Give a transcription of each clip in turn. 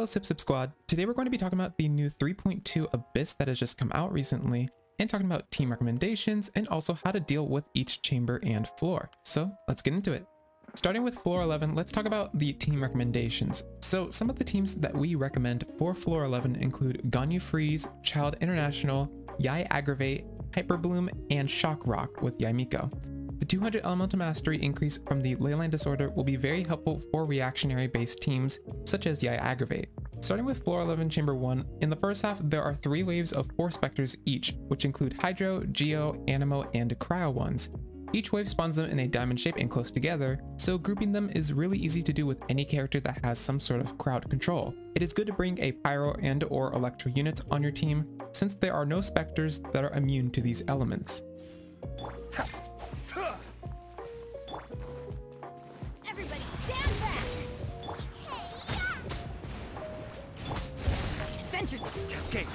Hello Sip Squad, today we're going to be talking about the new 3.2 Abyss that has just come out recently, and talking about team recommendations and also how to deal with each chamber and floor. So let's get into it. Starting with floor 11, let's talk about the team recommendations. So some of the teams that we recommend for floor 11 include Ganyu Freeze, Child International, Yai Aggravate, Hyperbloom, and Shock Rock with Yaimiko. The 200 Elemental Mastery increase from the Leyline Disorder will be very helpful for reactionary based teams such as Yai Aggravate. Starting with floor 11 chamber 1, in the first half there are 3 waves of 4 specters each, which include Hydro, Geo, Animo, and Cryo ones. Each wave spawns them in a diamond shape and close together, so grouping them is really easy to do with any character that has some sort of crowd control. It is good to bring a Pyro and or Electro units on your team, since there are no specters that are immune to these elements. Everybody stand back! Adventure Cascade!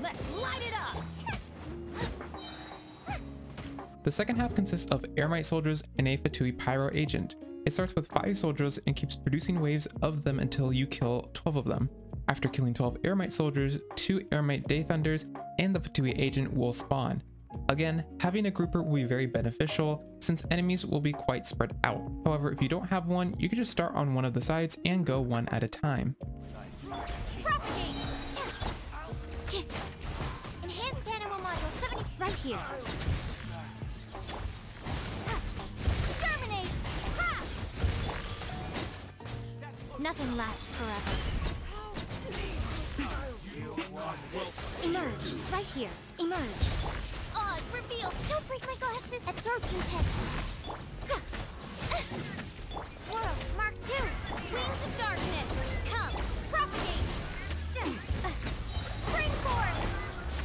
Let's light it up! The second half consists of Airmite soldiers and a Fatui Pyro agent. It starts with 5 soldiers and keeps producing waves of them until you kill 12 of them. After killing 12 Airmite soldiers, 2 Airmite Day Thunders and the Fatui agent will spawn. Again, having a grouper will be very beneficial since enemies will be quite spread out. However, if you don't have one, you can just start on one of the sides and go one at a time. Propagate! Enhanced Animal Module 70 right here. Terminate! Ha! Nothing lasts forever. Emerge, right here. Emerge. Oz, reveal. Don't break my glasses. Absorption test. Swirl, Mark 2. Wings of darkness. Come, propagate. Spring forth.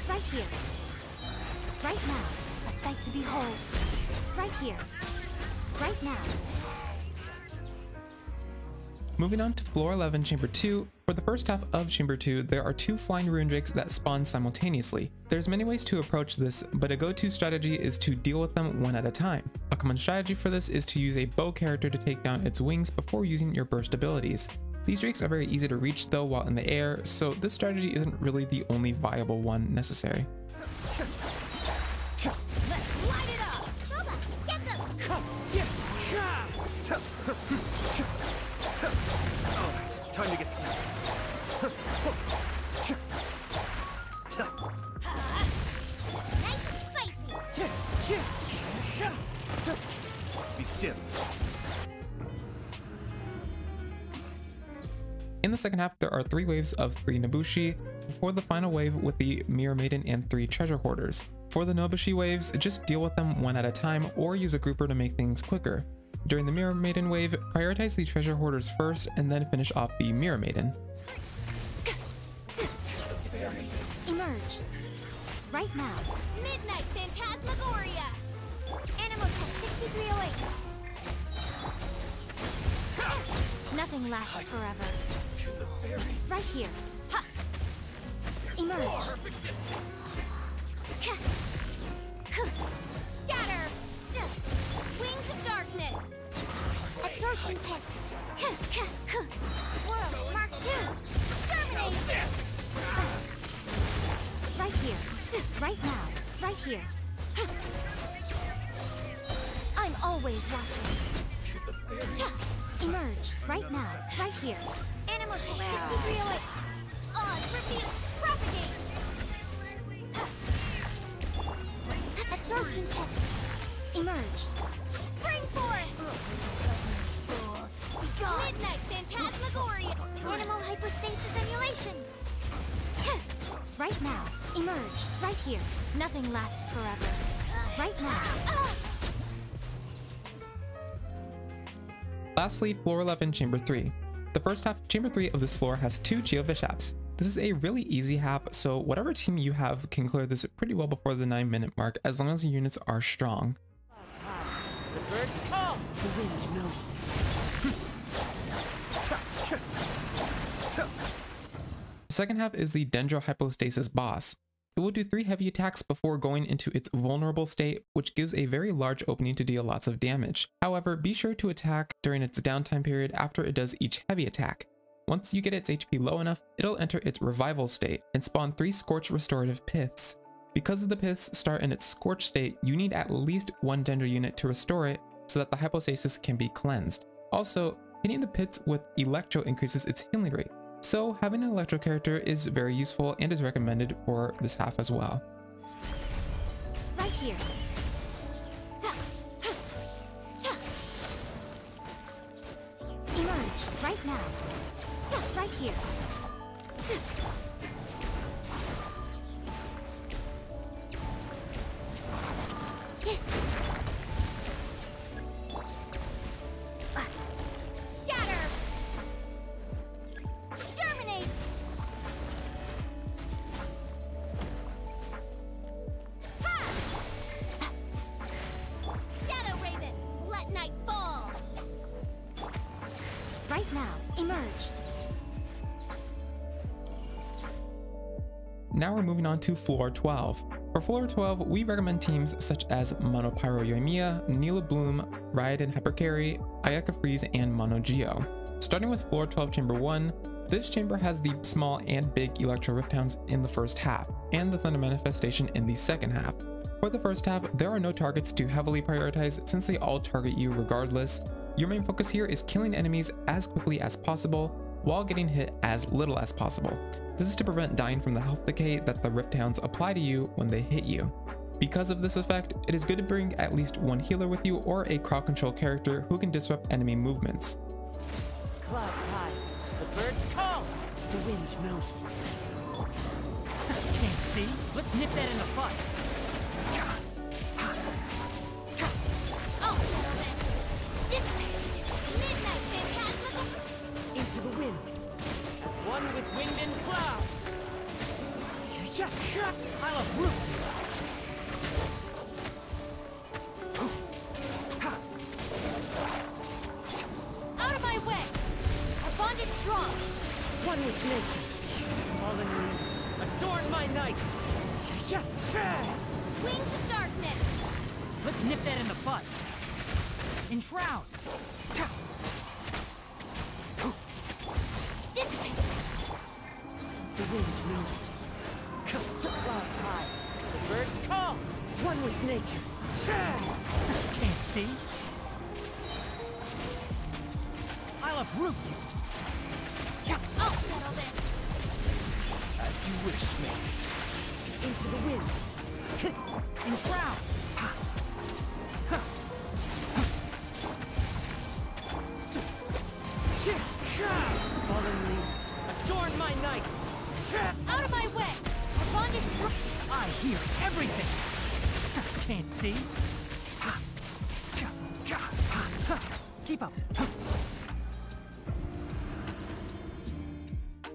Right here. Right now. A sight to behold. Right here. Right now. Moving on to floor 11 chamber 2, for the first half of chamber 2 there are 2 flying rune drakes that spawn simultaneously. There's many ways to approach this, but a go-to strategy is to deal with them one at a time. A common strategy for this is to use a bow character to take down its wings before using your burst abilities. These drakes are very easy to reach though while in the air, so this strategy isn't really the only viable one necessary. Let's light it up. Boba, get them. Alright, time to get serious. Nice and spicy. Be still. In the second half there are 3 waves of 3 Nobushi, before the final wave with the Mirror Maiden and 3 Treasure Hoarders. For the Nobushi waves, just deal with them one at a time or use a grouper to make things quicker. During the Mirror Maiden wave, prioritize the Treasure Hoarders first and then finish off the Mirror Maiden. Emerge. Right now. Midnight Phantasmagoria. Animal Tech 6308. Nothing lasts forever. Right here. Ha! Emerge. Scatter. Wings of darkness. Absorption test. Swirl, Mark 2. Terminate. Right here. Right now. Right here. I'm always watching. Emerge. Right now. Right here. Animal Tech 6308. Oz, reveal. Propagate. Absorption test. Emerge. Spring forth! Midnight Phantasmagoria! Animal hypostasis emulation! Right now. Emerge. Right here. Nothing lasts forever. Right now. Lastly, floor 11 chamber 3. The first half of chamber 3 of this floor has 2 Geo Bishops. This is a really easy half, so whatever team you have can clear this pretty well before the 9-minute mark as long as the units are strong. The birds come! The wind knows me. The second half is the Dendro Hypostasis boss. it will do 3 heavy attacks before going into its vulnerable state, which gives a very large opening to deal lots of damage. However, be sure to attack during its downtime period after it does each heavy attack. Once you get its HP low enough, it'll enter its revival state and spawn 3 Scorch restorative piths. Because of the piths start in its Scorch state, you need at least 1 Dendro unit to restore it so that the hypostasis can be cleansed. Also, hitting the piths with Electro increases its healing rate. So having an Electro character is very useful and is recommended for this half as well. Right here. Emerge right now. Right here. Right now, emerge. Now we're moving on to floor 12. For floor 12, we recommend teams such as Mono Pyro Yoimiya, Neela Bloom, Raiden Hypercarry, Ayaka Freeze, and Mono Geo. Starting with floor 12 chamber 1, this chamber has the small and big Electro Rift Hounds in the first half, and the Thunder Manifestation in the second half. For the first half, there are no targets to heavily prioritize since they all target you regardless. Your main focus here is killing enemies as quickly as possible while getting hit as little as possible. This is to prevent dying from the health decay that the Rift Hounds apply to you when they hit you. Because of this effect, it is good to bring at least 1 healer with you or a crowd control character who can disrupt enemy movements. Clouds high, the birds call, the wind knows me. Can't see? Let's nip that in the bud. Oh, this way. Midnight Phantasm. Into the wind, as one with wind and cloud. I'll uproot you. Out of my way. Our bond is strong. One with nature. Fallen leaves, adorn my night. Wings of darkness. Let's nip that in the bud. Enshroud. This way. The wind knows me. Clouds high, the birds call. One with nature. Can't see? I'll uproot you. I'll settle this. As you wish, man. Into the wind. Enshroud. Fallen leaves, adorn my night. Out of my way. Our bond is strong. I hear everything. Can't see? Keep up.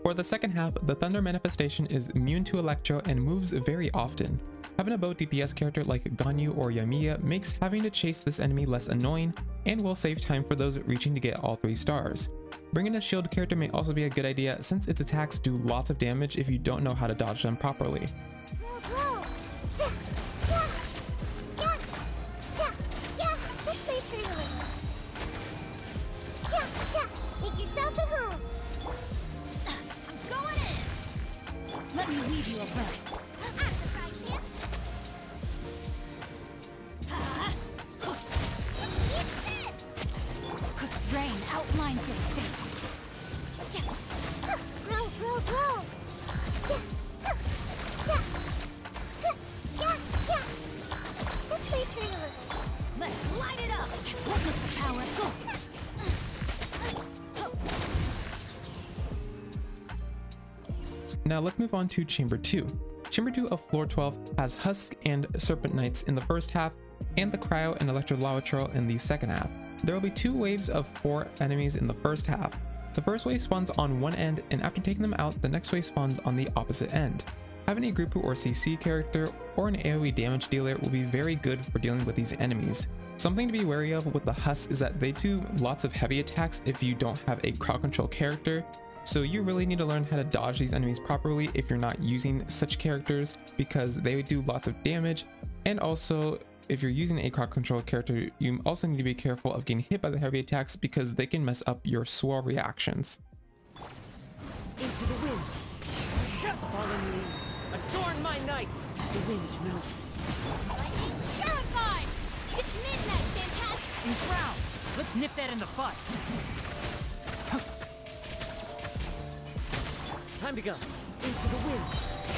For the second half, the Thunder Manifestation is immune to Electro and moves very often. Having a bow DPS character like Ganyu or Yoimiya makes having to chase this enemy less annoying and will save time for those reaching to get all 3 stars. Bringing a shield character may also be a good idea since its attacks do lots of damage if you don't know how to dodge them properly. Make yourselves at home. I'm going in. Let me weave you a verse. Rain outlines your face. Roll, roll, roll. This way through. Let's light it up. What was the power? Go. Now let's move on to Chamber 2. Chamber 2 of floor 12 has Husk and Serpent Knights in the first half, and the Cryo and Electro Lava Troll in the second half. There will be 2 waves of 4 enemies in the first half. The first wave spawns on one end, and after taking them out, the next wave spawns on the opposite end. Having a Group or CC character or an AoE damage dealer will be very good for dealing with these enemies. Something to be wary of with the Husk is that they do lots of heavy attacks if you don't have a crowd control character, So you really need to learn how to dodge these enemies properly if you're not using such characters, because they do lots of damage. And also, if you're using a crowd control character, you also need to be careful of getting hit by the heavy attacks because they can mess up your swirl reactions. Into the wind. Fallen leaves, adorn my night. The wind knows me. Lightning terrified! It's midnight, fantastic! Enshroud! Let's nip that in the butt. Time to go. Into the wind.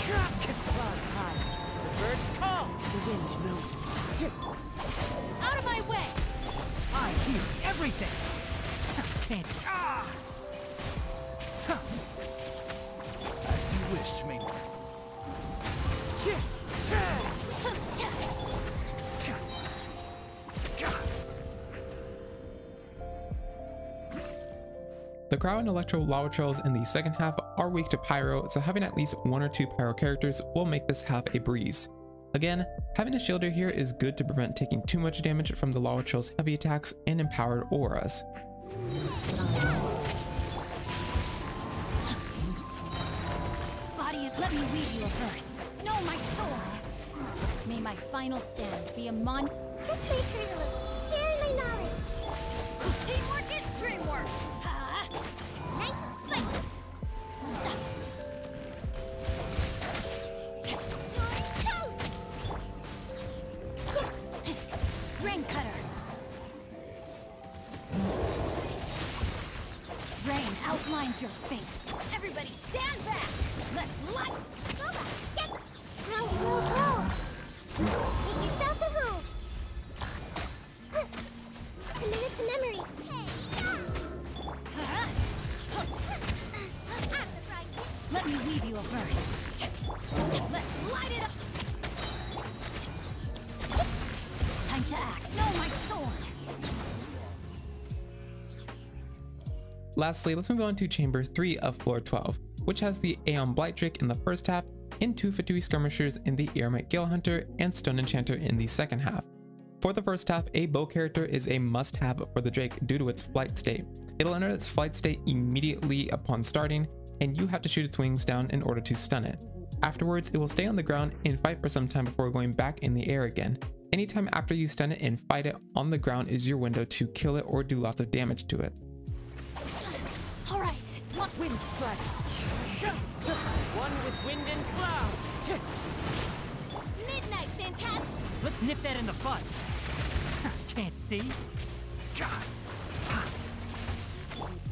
Clouds high. The birds call. The wind knows me. Out of my way! I hear everything. Can't. As you wish, Ming. The Crowd and Electro lava trails in the second half are weak to Pyro, so having at least 1 or 2 Pyro characters will make this half a breeze. Again, having a shielder here is good to prevent taking too much damage from the lava trail's heavy attacks and empowered auras. Body, let me read you a verse. No, my sword! May my final stand be a mon- Just make her a little. Share my knowledge. Teamwork is dreamwork! Nice and spicy. Rain cutter. Rain outlines your fate. Everybody stand back. Let's light. Boba, get them. Roll. Make yourselves a home. Commit it to memory. Let me weave you a verse. Let's light it up. Time to act. No, my sword. Lastly, let's move on to Chamber 3 of Floor 12, which has the Aeon Blight Drake in the first half, and 2 Fatui Skirmishers in the Eremite Gale Hunter and Stone Enchanter in the second half. For the first half, a bow character is a must-have for the Drake due to its flight state. It'll enter its flight state immediately upon starting, and you have to shoot its wings down in order to stun it. Afterwards, it will stay on the ground and fight for some time before going back in the air again. Anytime after you stun it and fight it on the ground is your window to kill it or do lots of damage to it. Alright, Wind strike. One with wind and cloud. midnight, fantastic. Let's nip that in the butt. Can't see.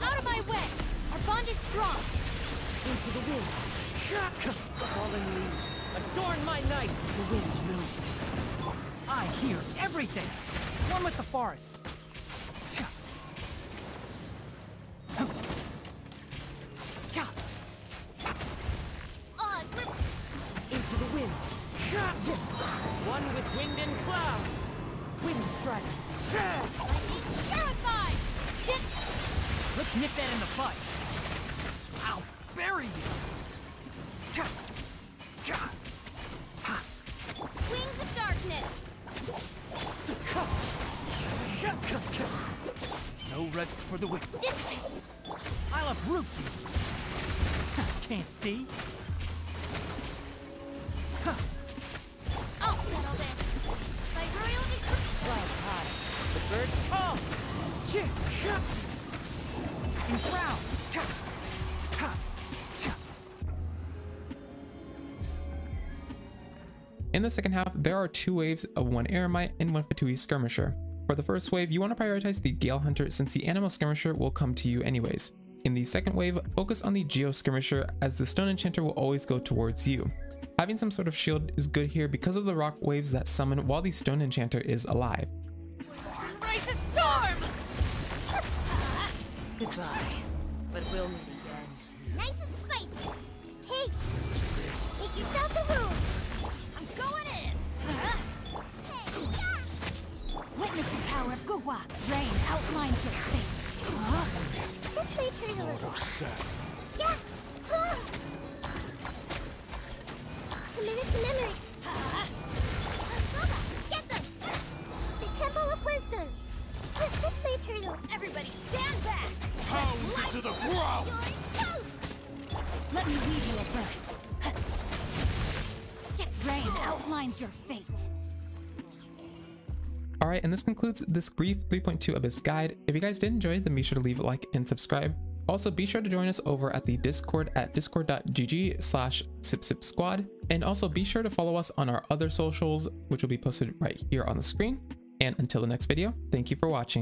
Out of my way. Our bond is strong. Into the wind. Fallen leaves, adorn my night. The wind knows me. I hear everything. One with the forest. Oz, Into the wind. One with wind and cloud. Wind strike. lightning terrified. Let's nip that in the butt. I'll bury you. Wings of darkness. No rest for the wicked. This way. I'll uproot you. Can't see. I'll settle this. By royal decree. Clouds high. The birds call. Enshroud. In the second half, there are 2 waves of 1 Eremite and 1 Fatui Skirmisher. For the first wave, you want to prioritize the Gale Hunter since the Animal Skirmisher will come to you anyways. In the second wave, focus on the Geo Skirmisher as the Stone Enchanter will always go towards you. Having some sort of shield is good here because of the rock waves that summon while the Stone Enchanter is alive. Raise a storm. Goodbye. But we'll meet again. Nice and spicy. Hey, make yourselves a room. I'm going in. Witness the power of Gugwa. Rain outlines your fate. This may turn a little. Yeah. Committed to memory. Get them. The Temple of Wisdom. This may turn a little. Everybody stand back. Pound into the ground! You're toast. let me read you a verse. Rain outlines your fate. Alright, and this concludes this Grief 3.2 Abyss guide. If you guys did enjoy, then be sure to leave a like and subscribe. Also, be sure to join us over at the Discord at discord.gg/sipsipsquad. And also be sure to follow us on our other socials, which will be posted right here on the screen. And until the next video, thank you for watching.